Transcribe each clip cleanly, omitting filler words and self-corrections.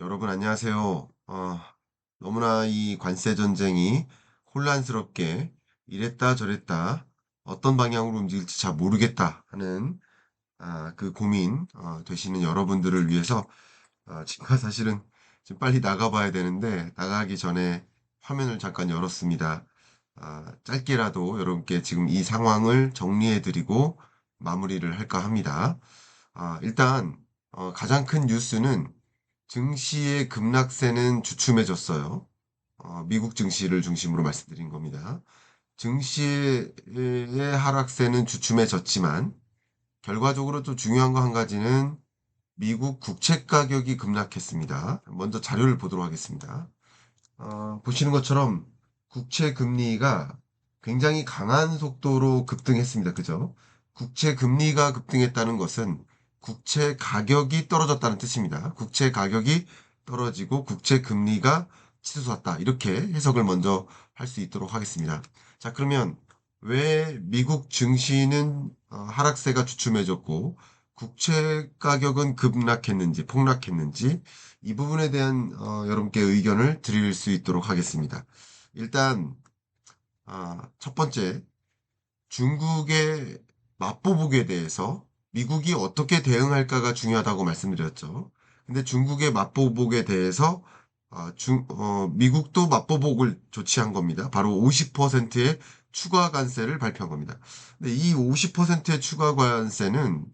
여러분 안녕하세요. 너무나 이 관세 전쟁이 혼란스럽게 이랬다 저랬다 어떤 방향으로 움직일지 잘 모르겠다 하는 그 고민 되시는 여러분들을 위해서 제가 사실은 지금 빨리 나가봐야 되는데 나가기 전에 화면을 잠깐 열었습니다. 짧게라도 여러분께 지금 이 상황을 정리해드리고 마무리를 할까 합니다. 일단 가장 큰 뉴스는 증시의 급락세는 주춤해졌어요. 미국 증시를 중심으로 말씀드린 겁니다. 증시의 하락세는 주춤해졌지만 결과적으로 또 중요한 거 한 가지는 미국 국채 가격이 급락했습니다. 먼저 자료를 보도록 하겠습니다. 보시는 것처럼 국채 금리가 굉장히 강한 속도로 급등했습니다. 그죠? 국채 금리가 급등했다는 것은 국채 가격이 떨어졌다는 뜻입니다. 국채 가격이 떨어지고 국채 금리가 치솟았다. 이렇게 해석을 먼저 할 수 있도록 하겠습니다. 자, 그러면 왜 미국 증시는 하락세가 주춤해졌고 국채 가격은 급락했는지 폭락했는지 이 부분에 대한 여러분께 의견을 드릴 수 있도록 하겠습니다. 일단 첫 번째 중국의 맞보복에 대해서 미국이 어떻게 대응할까가 중요하다고 말씀드렸죠. 근데 중국의 맞보복에 대해서 미국도 맞보복을 조치한 겁니다. 바로 50%의 추가 관세를 발표한 겁니다. 근데 이 50%의 추가 관세는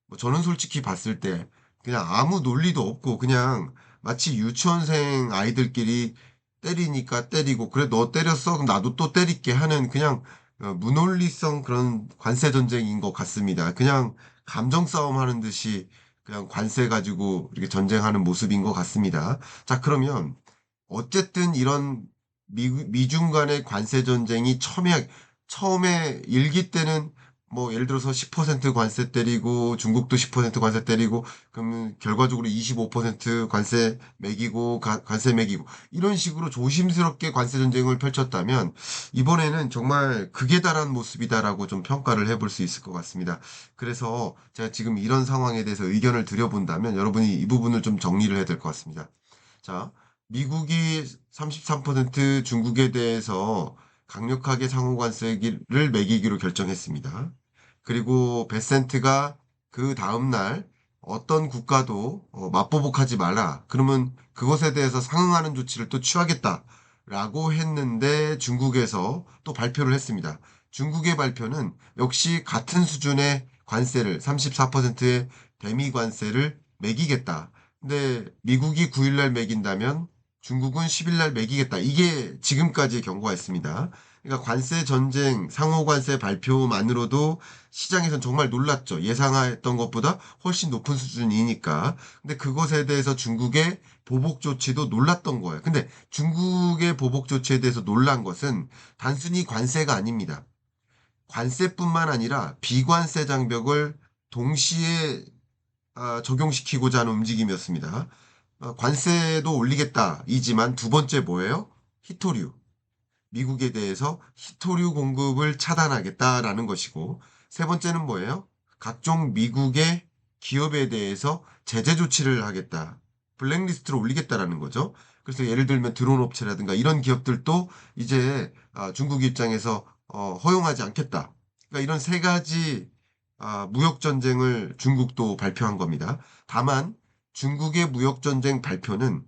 뭐 저는 솔직히 봤을 때 그냥 아무 논리도 없고 그냥 마치 유치원생 아이들끼리 때리니까 때리고 그래 너 때렸어 그럼 나도 또 때릴게 하는 그냥 무논리성 그런 관세 전쟁인 것 같습니다. 그냥 감정 싸움 하는 듯이 그냥 관세 가지고 이렇게 전쟁하는 모습인 것 같습니다. 자, 그러면 어쨌든 이런 미중 간의 관세 전쟁이 처음에 일기 때는 뭐 예를 들어서 10% 관세 때리고 중국도 10% 관세 때리고 그러면 결과적으로 25% 관세 매기고 관세 매기고 이런 식으로 조심스럽게 관세 전쟁을 펼쳤다면 이번에는 정말 극에 달한 모습이다라고 좀 평가를 해볼 수 있을 것 같습니다. 그래서 제가 지금 이런 상황에 대해서 의견을 드려본다면 여러분이 이 부분을 좀 정리를 해야 될 것 같습니다. 자, 미국이 33% 중국에 대해서 강력하게 상호관세를 매기기로 결정했습니다. 그리고 베센트가 그 다음날 어떤 국가도 맞보복하지 말라. 그러면 그것에 대해서 상응하는 조치를 또 취하겠다라고 했는데 중국에서 또 발표를 했습니다. 중국의 발표는 역시 같은 수준의 관세를 34%의 대미 관세를 매기겠다. 근데 미국이 9일날 매긴다면 중국은 10일날 매기겠다. 이게 지금까지의 경고였습니다. 그러니까 관세 전쟁, 상호 관세 발표만으로도 시장에선 정말 놀랐죠. 예상했던 것보다 훨씬 높은 수준이니까. 근데 그것에 대해서 중국의 보복 조치도 놀랐던 거예요. 근데 중국의 보복 조치에 대해서 놀란 것은 단순히 관세가 아닙니다. 관세뿐만 아니라 비관세 장벽을 동시에 적용시키고자 하는 움직임이었습니다. 관세도 올리겠다이지만 두 번째 뭐예요? 히토류. 미국에 대해서 히토류 공급을 차단하겠다라는 것이고 세 번째는 뭐예요? 각종 미국의 기업에 대해서 제재 조치를 하겠다. 블랙리스트로 올리겠다라는 거죠. 그래서 예를 들면 드론 업체라든가 이런 기업들도 이제 중국 입장에서 허용하지 않겠다. 그러니까 이런 세 가지 무역 전쟁을 중국도 발표한 겁니다. 다만 중국의 무역 전쟁 발표는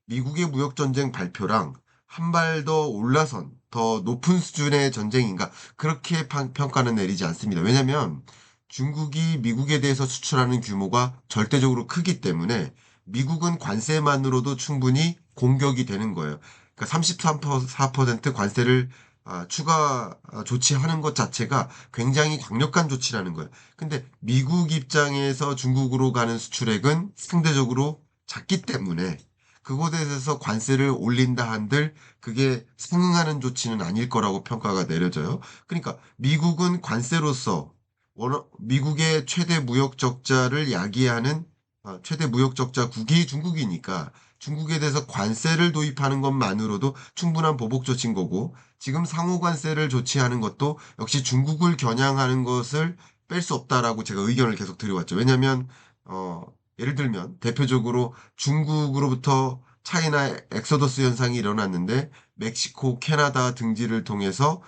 미국의 무역전쟁 발표랑 한 발 더 올라선 더 높은 수준의 전쟁인가 그렇게 평가는 내리지 않습니다. 왜냐하면 중국이 미국에 대해서 수출하는 규모가 절대적으로 크기 때문에 미국은 관세만으로도 충분히 공격이 되는 거예요. 그러니까 34% 관세를 추가 조치하는 것 자체가 굉장히 강력한 조치라는 거예요. 근데 미국 입장에서 중국으로 가는 수출액은 상대적으로 작기 때문에 그곳에 대해서 관세를 올린다 한들 그게 상응하는 조치는 아닐 거라고 평가가 내려져요. 그러니까 미국은 관세로서 미국의 최대 무역 적자를 야기하는 최대 무역 적자국이 중국이니까 중국에 대해서 관세를 도입하는 것만으로도 충분한 보복 조치인 거고 지금 상호 관세를 조치하는 것도 역시 중국을 겨냥하는 것을 뺄 수 없다라고 제가 의견을 계속 드려왔죠. 왜냐하면 예를 들면 대표적으로 중국으로부터 차이나 엑소더스 현상이 일어났는데 멕시코, 캐나다 등지를 통해서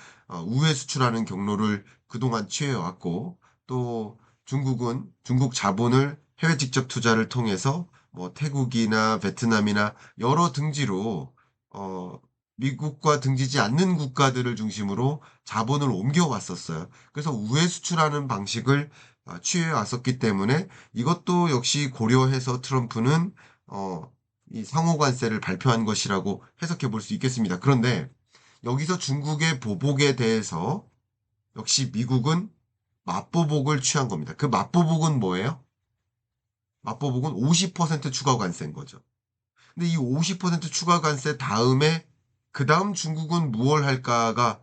우회 수출하는 경로를 그동안 취해 왔고, 또 중국은 중국 자본을 해외 직접 투자를 통해서 뭐 태국이나 베트남이나 여러 등지로 어 미국과 등지지 않는 국가들을 중심으로 자본을 옮겨왔었어요. 그래서 우회 수출하는 방식을 취해 왔었기 때문에 이것도 역시 고려해서 트럼프는 어 이 상호 관세를 발표한 것이라고 해석해 볼 수 있겠습니다. 그런데 여기서 중국의 보복에 대해서 역시 미국은 맞보복을 취한 겁니다. 그 맞보복은 뭐예요? 맞보복은 50% 추가 관세인 거죠. 근데 이 50% 추가 관세 다음에 그다음 중국은 무얼 할까가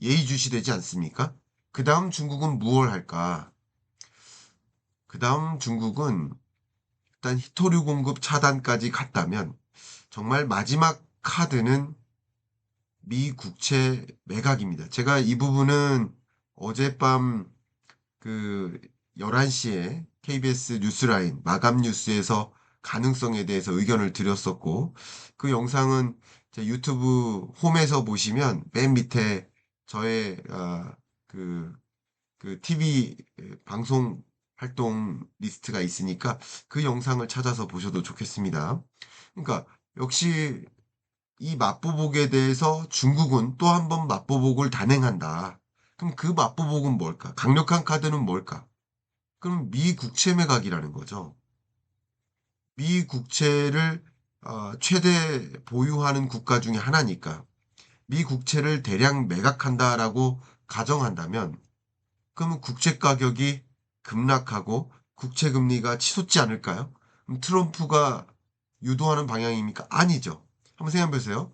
예의주시되지 않습니까? 그다음 중국은 무얼 할까? 그다음 중국은 일단 히토류 공급 차단까지 갔다면 정말 마지막 카드는 미 국채 매각입니다. 제가 이 부분은 어젯밤 그 11시에 KBS 뉴스라인 마감 뉴스에서 가능성에 대해서 의견을 드렸었고, 그 영상은 제 유튜브 홈에서 보시면 맨 밑에 저의 TV 방송 활동 리스트가 있으니까 그 영상을 찾아서 보셔도 좋겠습니다. 그러니까 역시 이 맞보복에 대해서 중국은 또 한 번 맞보복을 단행한다. 그럼 그 맞보복은 뭘까? 강력한 카드는 뭘까? 그럼 미 국채 매각이라는 거죠. 미 국채를 최대 보유하는 국가 중에 하나니까 미 국채를 대량 매각한다라고 가정한다면, 그러면 국채 가격이 급락하고 국채 금리가 치솟지 않을까요? 그럼 트럼프가 유도하는 방향입니까? 아니죠. 한번 생각해 보세요.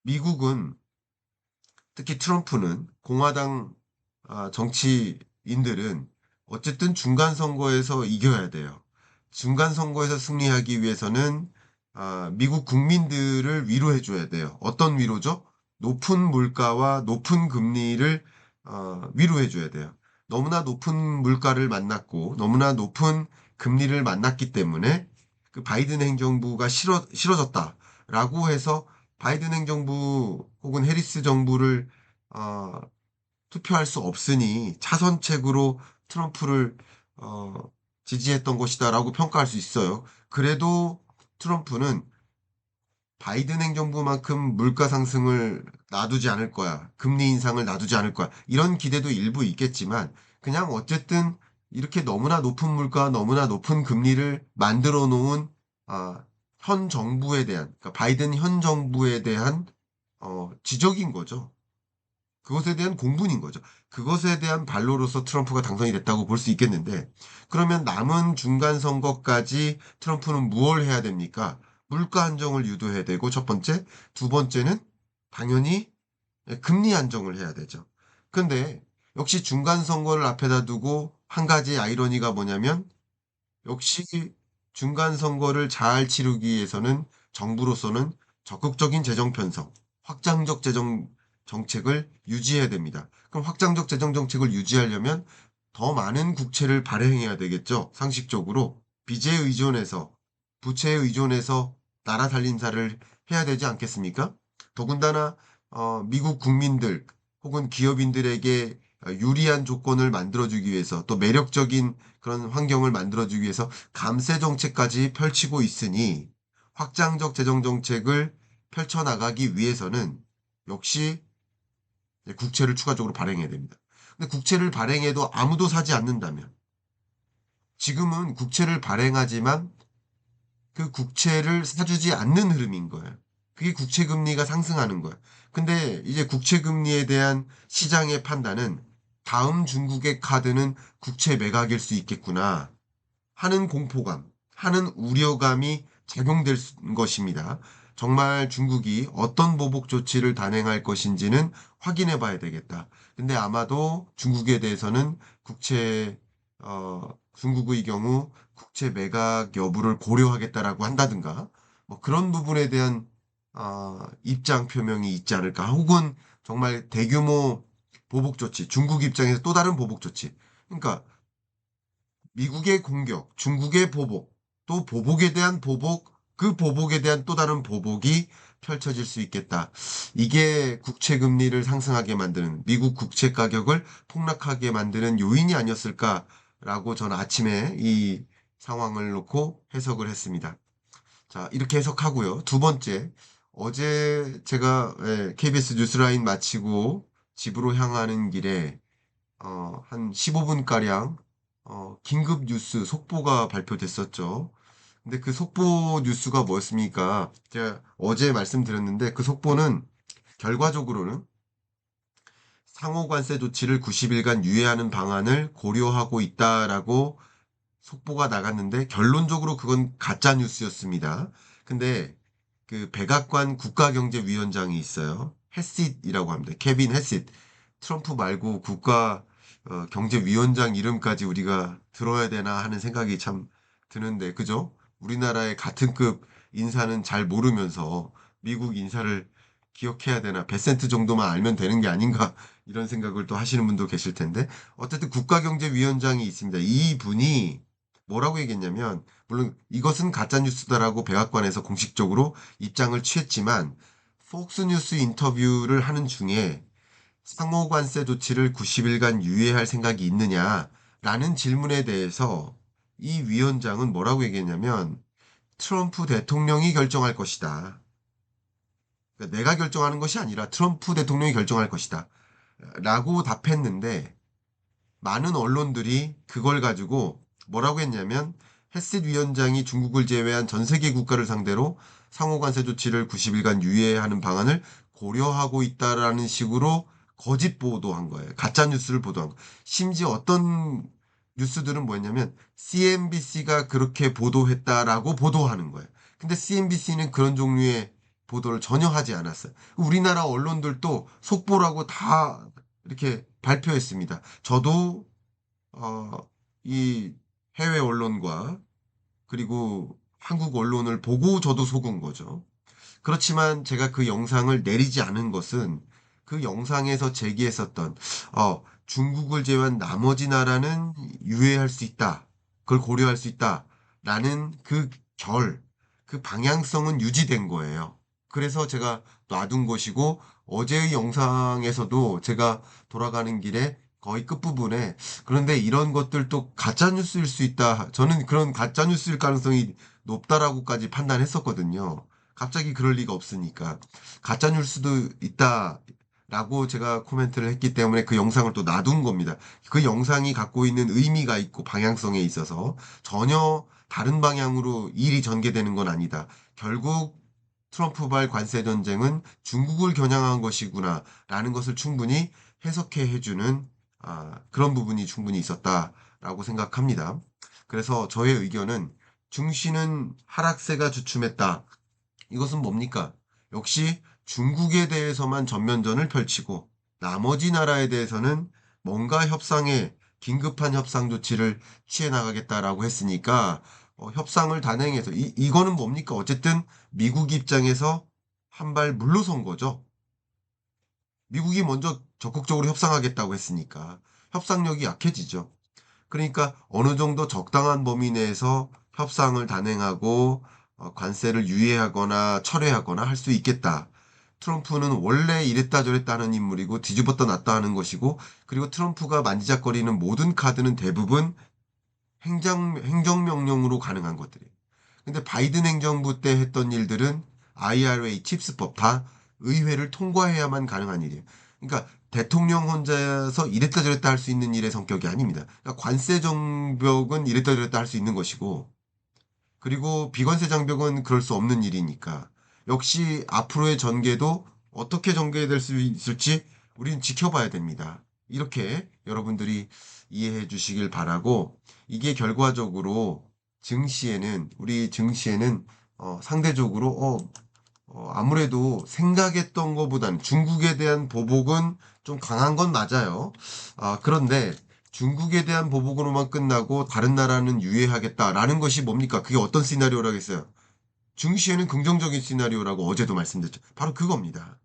미국은, 특히 트럼프는, 공화당 정치인들은 어쨌든 중간 선거에서 이겨야 돼요. 중간 선거에서 승리하기 위해서는 미국 국민들을 위로해 줘야 돼요. 어떤 위로죠? 높은 물가와 높은 금리를 위로해 줘야 돼요. 너무나 높은 물가를 만났고 너무나 높은 금리를 만났기 때문에 그 바이든 행정부가 싫어졌다라고 해서 바이든 행정부 혹은 해리스 정부를 어, 투표할 수 없으니 차선책으로 트럼프를 어, 지지했던 것이다라고 평가할 수 있어요. 그래도 트럼프는 바이든 행정부만큼 물가 상승을 놔두지 않을 거야. 금리 인상을 놔두지 않을 거야. 이런 기대도 일부 있겠지만 그냥 어쨌든 이렇게 너무나 높은 물가, 너무나 높은 금리를 만들어 놓은 아, 현 정부에 대한, 그러니까 바이든 현 정부에 대한 지적인 거죠. 그것에 대한 공분인 거죠. 그것에 대한 반로로서 트럼프가 당선이 됐다고 볼 수 있겠는데, 그러면 남은 중간 선거까지 트럼프는 무엇을 해야 됩니까? 물가 안정을 유도해야 되고, 첫 번째. 두 번째는 당연히 금리 안정을 해야 되죠. 근데 역시 중간 선거를 앞에다 두고 한 가지 아이러니가 뭐냐면, 역시 중간 선거를 잘 치르기 위해서는 정부로서는 적극적인 재정 편성, 확장적 재정 정책을 유지해야 됩니다. 그럼 확장적 재정 정책을 유지하려면 더 많은 국채를 발행해야 되겠죠. 상식적으로 빚에 의존해서, 부채에 의존해서 나라 살림살이를 해야 되지 않겠습니까? 더군다나 미국 국민들 혹은 기업인들에게 유리한 조건을 만들어주기 위해서, 또 매력적인 그런 환경을 만들어주기 위해서 감세 정책까지 펼치고 있으니, 확장적 재정 정책을 펼쳐나가기 위해서는 역시 국채를 추가적으로 발행해야 됩니다. 근데 국채를 발행해도 아무도 사지 않는다면, 지금은 국채를 발행하지만 그 국채를 사주지 않는 흐름인 거예요. 그게 국채 금리가 상승하는 거예요. 근데 이제 국채 금리에 대한 시장의 판단은 다음 중국의 카드는 국채 매각일 수 있겠구나 하는 공포감, 하는 우려감이 작용될 것입니다. 정말 중국이 어떤 보복 조치를 단행할 것인지는 확인해 봐야 되겠다. 근데 아마도 중국에 대해서는 중국의 경우 국채 매각 여부를 고려하겠다라고 한다든가, 뭐 그런 부분에 대한 입장 표명이 있지 않을까. 혹은 정말 대규모 보복 조치, 중국 입장에서 또 다른 보복 조치. 그러니까 미국의 공격, 중국의 보복, 또 보복에 대한 보복, 그 보복에 대한 또 다른 보복이 펼쳐질 수 있겠다. 이게 국채 금리를 상승하게 만드는, 미국 국채 가격을 폭락하게 만드는 요인이 아니었을까라고 저는 아침에 이 상황을 놓고 해석을 했습니다. 자, 이렇게 해석하고요. 두 번째, 어제 제가 KBS 뉴스라인 마치고 집으로 향하는 길에 한 15분가량 긴급 뉴스 속보가 발표됐었죠. 근데 그 속보 뉴스가 뭐였습니까? 제가 어제 말씀드렸는데 그 속보는 결과적으로는 상호 관세 조치를 90일간 유예하는 방안을 고려하고 있다라고 속보가 나갔는데 결론적으로 그건 가짜 뉴스였습니다. 근데 그 백악관 국가경제위원장이 있어요. 해싯이라고 합니다. 케빈 해싯. 트럼프 말고 경제위원장 이름까지 우리가 들어야 되나 하는 생각이 참 드는데, 그죠? 우리나라의 같은 급 인사는 잘 모르면서 미국 인사를 기억해야 되나, 베센트 정도만 알면 되는 게 아닌가, 이런 생각을 또 하시는 분도 계실 텐데, 어쨌든 국가경제위원장이 있습니다. 이 분이 뭐라고 얘기했냐면, 물론 이것은 가짜뉴스다라고 백악관에서 공식적으로 입장을 취했지만, 폭스뉴스 인터뷰를 하는 중에 상호 관세 조치를 90일간 유예할 생각이 있느냐라는 질문에 대해서 이 위원장은 뭐라고 얘기했냐면 트럼프 대통령이 결정할 것이다. 그러니까 내가 결정하는 것이 아니라 트럼프 대통령이 결정할 것이다. 라고 답했는데 많은 언론들이 그걸 가지고 뭐라고 했냐면 해싯 위원장이 중국을 제외한 전 세계 국가를 상대로 상호 관세 조치를 90일간 유예하는 방안을 고려하고 있다라는 식으로 거짓 보도한 거예요. 가짜 뉴스를 보도한 거예요. 심지어 어떤 뉴스들은 뭐였냐면 CNBC가 그렇게 보도했다라고 보도하는 거예요. 근데 CNBC는 그런 종류의 보도를 전혀 하지 않았어요. 우리나라 언론들도 속보라고 다 이렇게 발표했습니다. 저도 어, 이 해외 언론과 그리고 한국 언론을 보고 저도 속은 거죠. 그렇지만 제가 그 영상을 내리지 않은 것은 그 영상에서 제기했었던 중국을 제외한 나머지 나라는 유예할 수 있다. 그걸 고려할 수 있다라는 그 방향성은 유지된 거예요. 그래서 제가 놔둔 것이고 어제의 영상에서도 제가 돌아가는 길에 거의 끝부분에 그런데 이런 것들도 가짜뉴스일 수 있다. 저는 그런 가짜뉴스일 가능성이 높다라고까지 판단했었거든요. 갑자기 그럴 리가 없으니까. 가짜뉴스도 있다라고 제가 코멘트를 했기 때문에 그 영상을 또 놔둔 겁니다. 그 영상이 갖고 있는 의미가 있고 방향성에 있어서 전혀 다른 방향으로 일이 전개되는 건 아니다. 결국 트럼프발 관세 전쟁은 중국을 겨냥한 것이구나 라는 것을 충분히 해석해 해주는 그런 부분이 충분히 있었다라고 생각합니다. 그래서 저의 의견은 증시는 하락세가 주춤했다. 이것은 뭡니까? 역시 중국에 대해서만 전면전을 펼치고 나머지 나라에 대해서는 뭔가 긴급한 협상 조치를 취해 나가겠다라고 했으니까 협상을 단행해서 이거는 뭡니까? 어쨌든 미국 입장에서 한 발 물러선 거죠. 미국이 먼저 적극적으로 협상하겠다고 했으니까 협상력이 약해지죠. 그러니까 어느 정도 적당한 범위 내에서 협상을 단행하고 관세를 유예하거나 철회하거나 할 수 있겠다. 트럼프는 원래 이랬다 저랬다 하는 인물이고 뒤집었다 놨다 하는 것이고 그리고 트럼프가 만지작거리는 모든 카드는 대부분 행정명령으로 가능한 것들이에요. 근데 바이든 행정부 때 했던 일들은 IRA, 칩스법 다 의회를 통과해야만 가능한 일이에요. 그러니까 대통령 혼자서 이랬다 저랬다 할 수 있는 일의 성격이 아닙니다. 그러니까 관세 정벽은 이랬다 저랬다 할 수 있는 것이고 그리고 비관세 장벽은 그럴 수 없는 일이니까 역시 앞으로의 전개도 어떻게 전개될 수 있을지 우리는 지켜봐야 됩니다. 이렇게 여러분들이 이해해 주시길 바라고 이게 결과적으로 우리 증시에는 상대적으로 아무래도 생각했던 것보다는 중국에 대한 보복은 좀 강한 건 맞아요. 그런데 중국에 대한 보복으로만 끝나고 다른 나라는 유예하겠다라는 것이 뭡니까? 그게 어떤 시나리오라겠어요? 증시에는 긍정적인 시나리오라고 어제도 말씀드렸죠. 바로 그겁니다.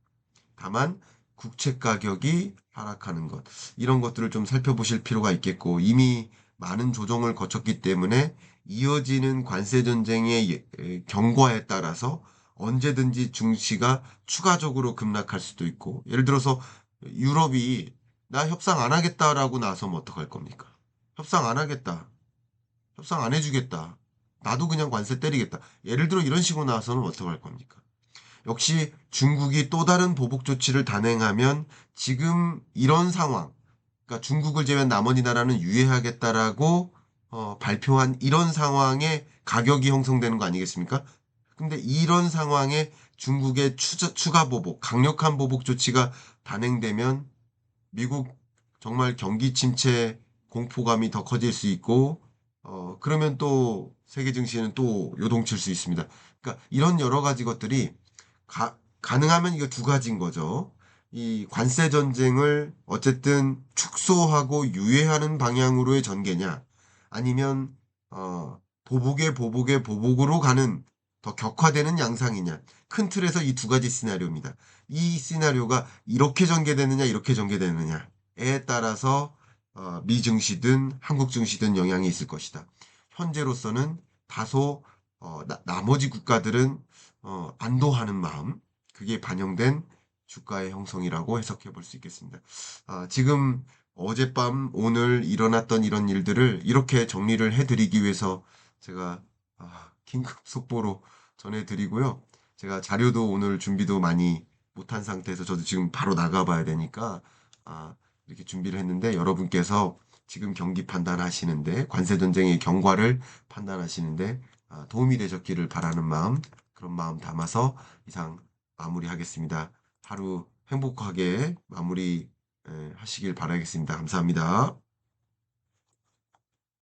다만 국채 가격이 하락하는 것 이런 것들을 좀 살펴보실 필요가 있겠고 이미 많은 조정을 거쳤기 때문에 이어지는 관세 전쟁의 경과에 따라서 언제든지 증시가 추가적으로 급락할 수도 있고, 예를 들어서 유럽이 나 협상 안 하겠다라고 나서면 어떡할 겁니까? 협상 안 하겠다. 협상 안 해주겠다. 나도 그냥 관세 때리겠다. 예를 들어 이런 식으로 나와서는 어떡할 겁니까? 역시 중국이 또 다른 보복 조치를 단행하면 지금 이런 상황, 그러니까 중국을 제외한 나머지 나라는 유예하겠다라고 발표한 이런 상황에 가격이 형성되는 거 아니겠습니까? 근데 이런 상황에 중국의 추가 보복, 강력한 보복 조치가 단행되면 미국 정말 경기 침체 공포감이 더 커질 수 있고, 그러면 또 세계 증시는 또 요동칠 수 있습니다. 그러니까 이런 여러 가지 것들이 가능하면 이거 두 가지인 거죠. 이 관세 전쟁을 어쨌든 축소하고 유예하는 방향으로의 전개냐, 아니면 보복의 보복의 보복으로 가는 더 격화되는 양상이냐. 큰 틀에서 이 두 가지 시나리오입니다. 이 시나리오가 이렇게 전개되느냐, 이렇게 전개되느냐에 따라서 미 증시든 한국 증시든 영향이 있을 것이다. 현재로서는 다소 나머지 국가들은 안도하는 마음, 그게 반영된 주가의 형성이라고 해석해 볼 수 있겠습니다. 지금 어젯밤 오늘 일어났던 이런 일들을 이렇게 정리를 해드리기 위해서 제가 긴급 속보로 전해드리고요. 제가 자료도 오늘 준비도 많이 못한 상태에서 저도 지금 바로 나가봐야 되니까 이렇게 준비를 했는데, 여러분께서 지금 경기 판단하시는데, 관세 전쟁의 경과를 판단하시는데 도움이 되셨기를 바라는 마음, 그런 마음 담아서 이상 마무리하겠습니다. 하루 행복하게 마무리 하시길 바라겠습니다. 감사합니다.